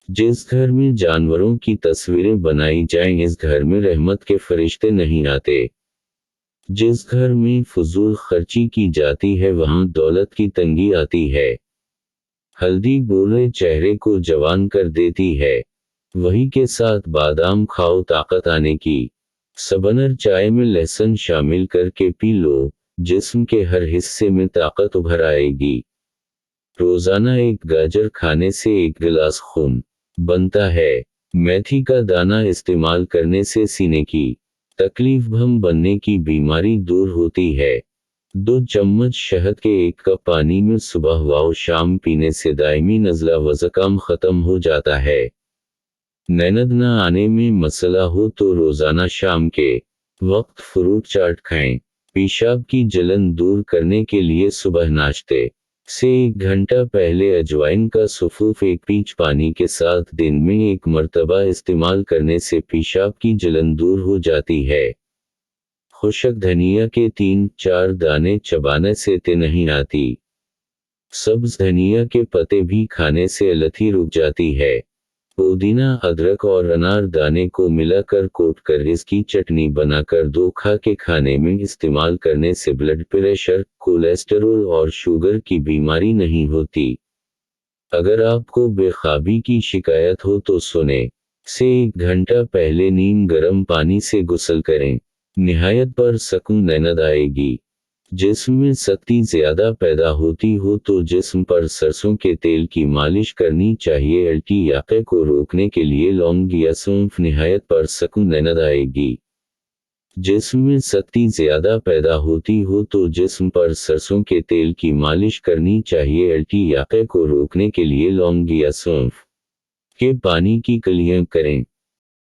जिस घर में जानवरों की तस्वीरें बनाई जाएं, इस घर में रहमत के फरिश्ते नहीं आते। जिस घर में फजूल खर्ची की जाती है वहां दौलत की तंगी आती है। हल्दी गोरे चेहरे को जवान कर देती है। वही के साथ बादाम खाओ ताकत आने की। सबनर चाय में लहसुन शामिल करके पी लो, जिस्म के हर हिस्से में ताकत उभर आएगी। रोजाना एक गाजर खाने से एक गिलास खून बनता है। मेथी का दाना इस्तेमाल करने से सीने की तकलीफ भम बनने की बीमारी दूर होती है। 2 चम्मच शहद के 1 कप पानी में सुबह व शाम पीने से दायमी नज़ला व ज़ुकाम खत्म हो जाता है। नींद न आने में मसला हो तो रोजाना शाम के वक्त फ्रूट चाट खाएं। पेशाब की जलन दूर करने के लिए सुबह नाश्ते से 1 घंटा पहले अजवाइन का सुफूफ 1 पींच पानी के साथ दिन में 1 मर्तबा इस्तेमाल करने से पेशाब की जलन दूर हो जाती है। खुशक धनिया के 3-4 दाने चबाने से ते नहीं आती। सब्ज धनिया के पत्ते भी खाने से अलथी रुक जाती है। पुदीना, अदरक और अनार दाने को मिलाकर कोट कर इसकी चटनी बनाकर 2 के खाने में इस्तेमाल करने से ब्लड प्रेशर, कोलेस्टेरोल और शुगर की बीमारी नहीं होती। अगर आपको बेख्वाबी की शिकायत हो तो सोने से 1 घंटा पहले नीम गर्म पानी से गुस्ल करें। निहायत पर सकून नींद आएगी। जिस्म में सख्ती ज्यादा पैदा होती हो तो जिस्म पर सरसों के तेल की मालिश करनी चाहिए। उल्टी याक़े को रोकने के लिए लौंग या सौंफ निहायत पर सकून नींद आएगी। जिस्म में सख्ती ज्यादा पैदा होती हो तो जिस्म पर सरसों के तेल की मालिश करनी चाहिए। उल्टी याक़े को रोकने के लिए लौंग या सौंफ के पानी की कलियां करें।